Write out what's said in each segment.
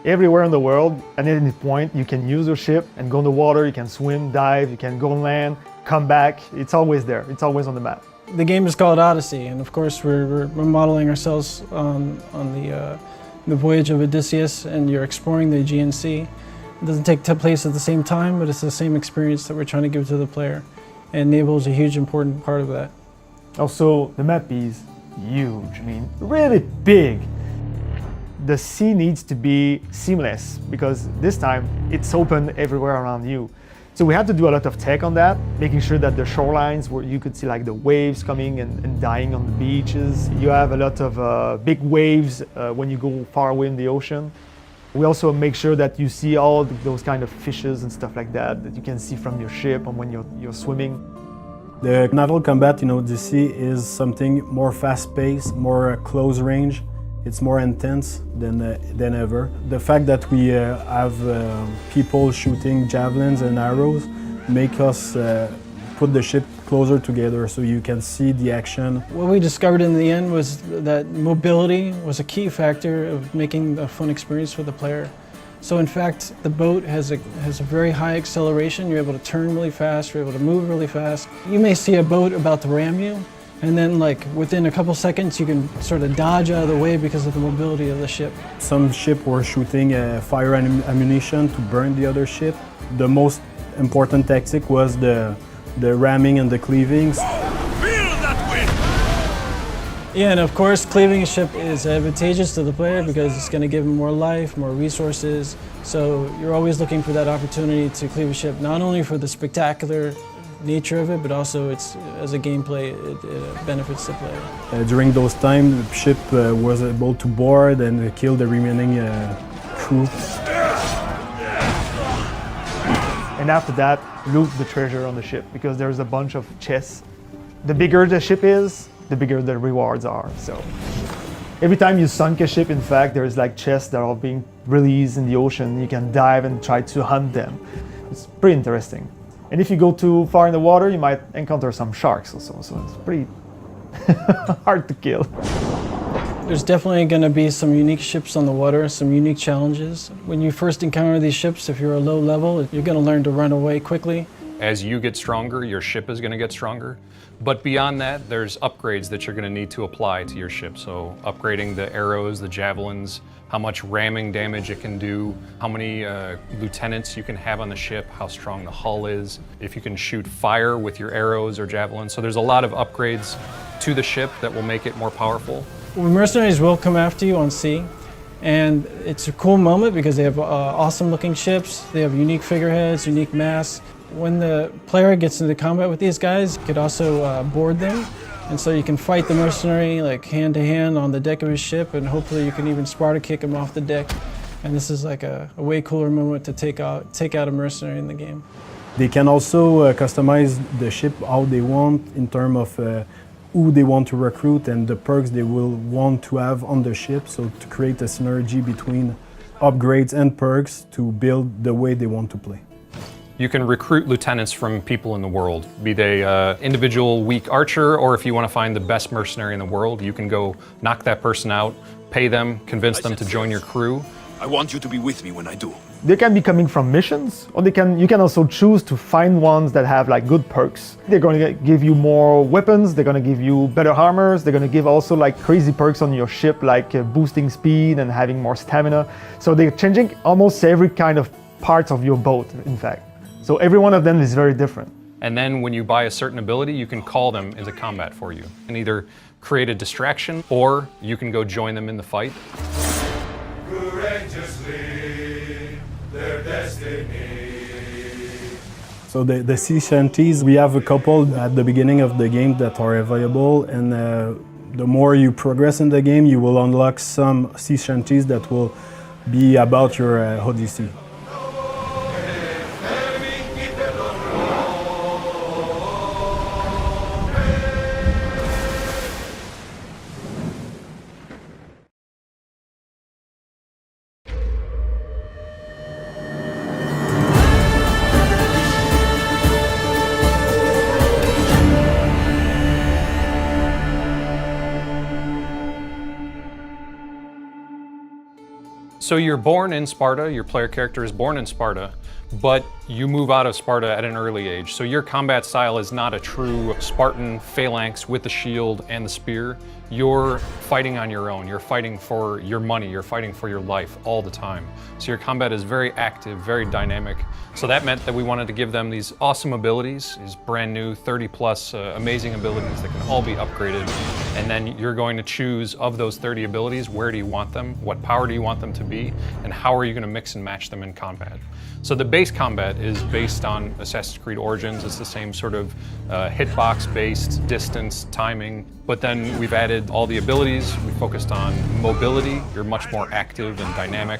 everywhere in the world. At any point, you can use your ship and go in the water, you can swim, dive, you can go on land, come back. It's always there, it's always on the map. The game is called Odyssey, and of course we're modeling ourselves on the voyage of Odysseus, and you're exploring the Aegean Sea. It doesn't take place at the same time, but it's the same experience that we're trying to give to the player. And Naval is a huge important part of that. Also, the map is huge, I mean, really big. The sea needs to be seamless because this time it's open everywhere around you. So we had to do a lot of tech on that, making sure that the shorelines where you could see like the waves coming and dying on the beaches. You have a lot of big waves when you go far away in the ocean. We also make sure that you see all those kind of fishes and stuff like that you can see from your ship and when you're swimming. The naval combat in Odyssey is something more fast-paced, more close range. It's more intense than ever. The fact that we have people shooting javelins and arrows make us put the ship closer together so you can see the action. What we discovered in the end was that mobility was a key factor of making a fun experience for the player. So in fact, the boat has a very high acceleration. You're able to turn really fast, you're able to move really fast. You may see a boat about to ram you, and then like within a couple seconds you can sort of dodge out of the way because of the mobility of the ship. Some ships were shooting fire ammunition to burn the other ship. The most important tactic was the ramming and the cleavings. Yeah, and of course cleaving a ship is advantageous to the player because it's going to give him more life, more resources. So you're always looking for that opportunity to cleave a ship, not only for the spectacular nature of it, but also as a gameplay, it benefits the player. During those times, the ship was able to board and kill the remaining crew. And after that, loot the treasure on the ship because there's a bunch of chests. The bigger the ship is, the bigger the rewards are. So every time you sunk a ship, in fact, there's like chests that are being released in the ocean. You can dive and try to hunt them. It's pretty interesting. And if you go too far in the water, you might encounter some sharks also, so it's pretty hard to kill. There's definitely going to be some unique ships on the water, some unique challenges. When you first encounter these ships, if you're a low level, you're going to learn to run away quickly. As you get stronger, your ship is going to get stronger. But beyond that, there's upgrades that you're going to need to apply to your ship. So upgrading the arrows, the javelins, how much ramming damage it can do, how many lieutenants you can have on the ship, how strong the hull is, if you can shoot fire with your arrows or javelins. So there's a lot of upgrades to the ship that will make it more powerful. Well, mercenaries will come after you on sea, and it's a cool moment because they have awesome looking ships, they have unique figureheads, unique masts. When the player gets into combat with these guys, you could also board them. And so you can fight the mercenary like hand to hand on the deck of his ship, and hopefully you can even Sparta kick him off the deck. And this is like a way cooler moment to take out a mercenary in the game. They can also customize the ship how they want in terms of who they want to recruit and the perks they will want to have on the ship, so to create a synergy between upgrades and perks to build the way they want to play. You can recruit lieutenants from people in the world, be they individual weak archer, or if you want to find the best mercenary in the world, you can go knock that person out, pay them, convince them to join your crew. I want you to be with me when I do. They can be coming from missions, or you can also choose to find ones that have like good perks. They're going to give you more weapons, they're going to give you better armors, they're going to give also like crazy perks on your ship, like boosting speed and having more stamina. So they're changing almost every kind of parts of your boat, in fact. So every one of them is very different. And then when you buy a certain ability, you can call them into combat for you and either create a distraction or you can go join them in the fight. Courageously, their destiny. So the sea shanties, we have a couple at the beginning of the game that are available, and the more you progress in the game, you will unlock some sea shanties that will be about your Odyssey. So you're born in Sparta, your player character is born in Sparta, but you move out of Sparta at an early age. So your combat style is not a true Spartan phalanx with the shield and the spear. You're fighting on your own. You're fighting for your money. You're fighting for your life all the time. So your combat is very active, very dynamic. So that meant that we wanted to give them these awesome abilities, these brand new 30 plus amazing abilities that can all be upgraded. And then you're going to choose of those 30 abilities, where do you want them? What power do you want them to be? And how are you going to mix and match them in combat? So the base combat is based on Assassin's Creed Origins. It's the same sort of hitbox-based distance, timing, but then we've added all the abilities. We focused on mobility. You're much more active and dynamic,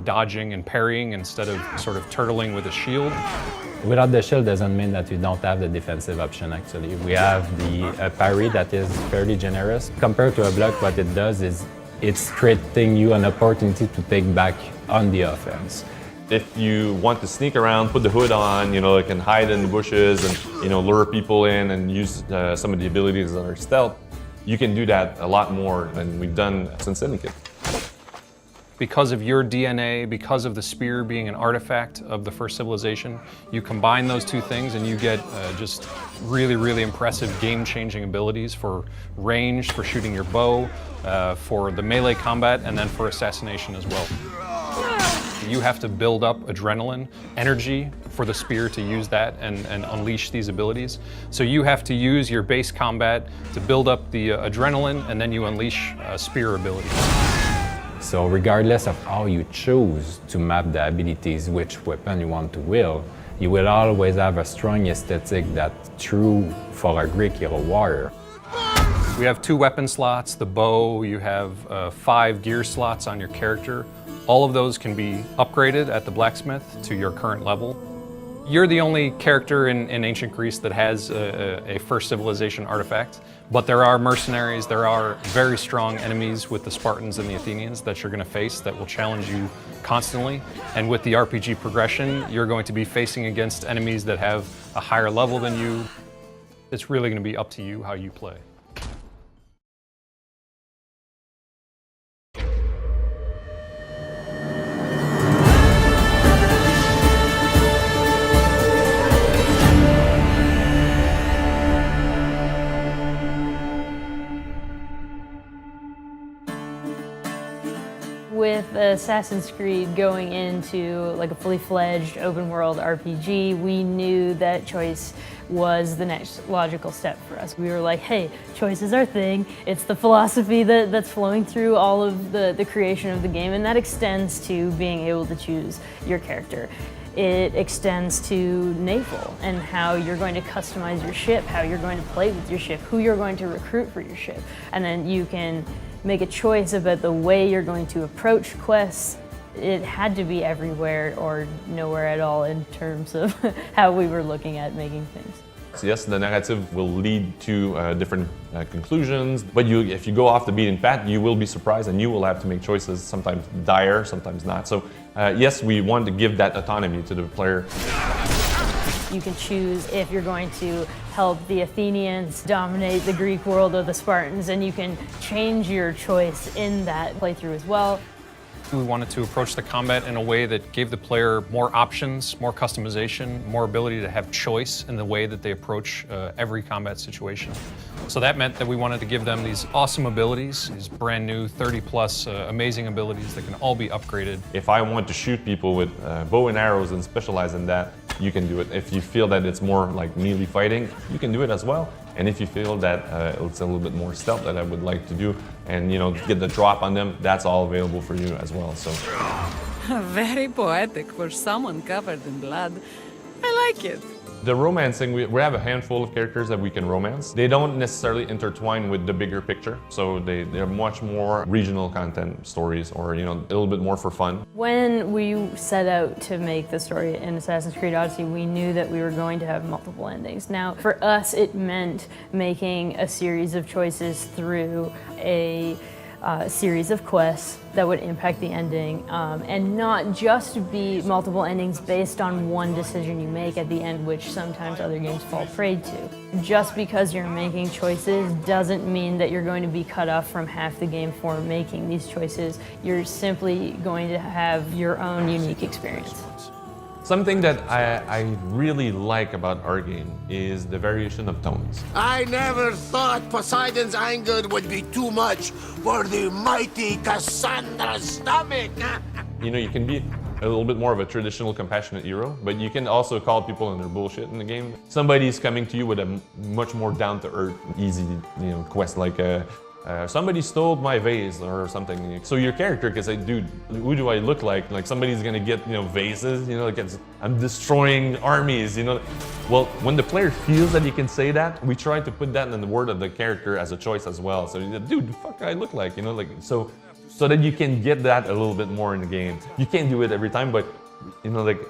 dodging and parrying instead of sort of turtling with a shield. Without the shield doesn't mean that you don't have the defensive option actually. We have the parry that is fairly generous. Compared to a block, what it does is it's creating you an opportunity to take back on the offense. If you want to sneak around, put the hood on, you can hide in the bushes and, lure people in and use some of the abilities that are stealth, you can do that a lot more than we've done since Syndicate. Because of your DNA, because of the spear being an artifact of the first civilization, you combine those two things and you get just really, really impressive game-changing abilities for range, for shooting your bow, for the melee combat, and then for assassination as well. You have to build up adrenaline, energy for the spear to use that and unleash these abilities. So you have to use your base combat to build up the adrenaline, and then you unleash spear abilities. So regardless of how you choose to map the abilities, which weapon you want to wield, you will always have a strong aesthetic that's true for a Greek hero warrior. We have 2 weapon slots, the bow, you have 5 gear slots on your character. All of those can be upgraded at the blacksmith to your current level. You're the only character in ancient Greece that has a first civilization artifact, but there are mercenaries, there are very strong enemies with the Spartans and the Athenians that you're going to face that will challenge you constantly. And with the RPG progression, you're going to be facing against enemies that have a higher level than you. It's really going to be up to you how you play. With Assassin's Creed going into like a fully fledged open world RPG, we knew that choice was the next logical step for us. We were like, hey, choice is our thing. It's the philosophy that's flowing through all of the creation of the game, and that extends to being able to choose your character. It extends to Naval and how you're going to customize your ship, how you're going to play with your ship, who you're going to recruit for your ship, and then you can make a choice about the way you're going to approach quests. It had to be everywhere or nowhere at all in terms of how we were looking at making things. So yes, the narrative will lead to different conclusions, but if you go off the beaten path, you will be surprised and you will have to make choices, sometimes dire, sometimes not. So yes, we want to give that autonomy to the player. You can choose if you're going to help the Athenians dominate the Greek world or the Spartans, and you can change your choice in that playthrough as well. We wanted to approach the combat in a way that gave the player more options, more customization, more ability to have choice in the way that they approach every combat situation. So that meant that we wanted to give them these awesome abilities, these brand new 30 plus amazing abilities that can all be upgraded. If I want to shoot people with bow and arrows and specialize in that, you can do it. If you feel that it's more like melee fighting, you can do it as well. And if you feel that it's a little bit more stealth that I would like to do and get the drop on them, that's all available for you as well. So very poetic for someone covered in blood. I like it. The romancing, we have a handful of characters that we can romance. They don't necessarily intertwine with the bigger picture, so they're much more regional content stories or a little bit more for fun. When we set out to make the story in Assassin's Creed Odyssey, we knew that we were going to have multiple endings. Now, for us, it meant making a series of choices through a series of quests that would impact the ending, and not just be multiple endings based on one decision you make at the end, which sometimes other games fall prey to. Just because you're making choices doesn't mean that you're going to be cut off from half the game for making these choices. You're simply going to have your own unique experience. Something that I really like about our game is the variation of tones. I never thought Poseidon's anger would be too much for the mighty Cassandra's stomach. You know, you can be a little bit more of a traditional compassionate hero, but you can also call people on their bullshit in the game. Somebody's coming to you with a much more down-to-earth, easy, quest like somebody stole my vase or something. So your character can say, dude, who do I look like? Like somebody's gonna get, vases, like I'm destroying armies, Well, when the player feels that he can say that, we try to put that in the word of the character as a choice as well. So, dude, the fuck I look like, so that you can get that a little bit more in the game. You can't do it every time, but,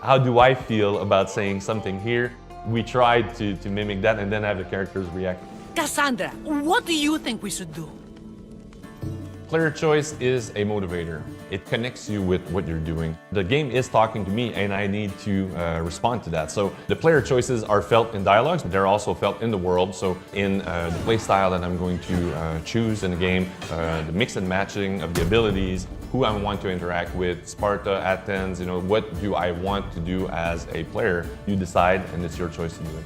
how do I feel about saying something here? We tried to mimic that and then have the characters react. Cassandra, what do you think we should do? Player choice is a motivator. It connects you with what you're doing. The game is talking to me and I need to respond to that. So the player choices are felt in dialogues, but they're also felt in the world. So in the play style that I'm going to choose in the game, the mix and matching of the abilities, who I want to interact with, Sparta, Athens, what do I want to do as a player? You decide and it's your choice to do it.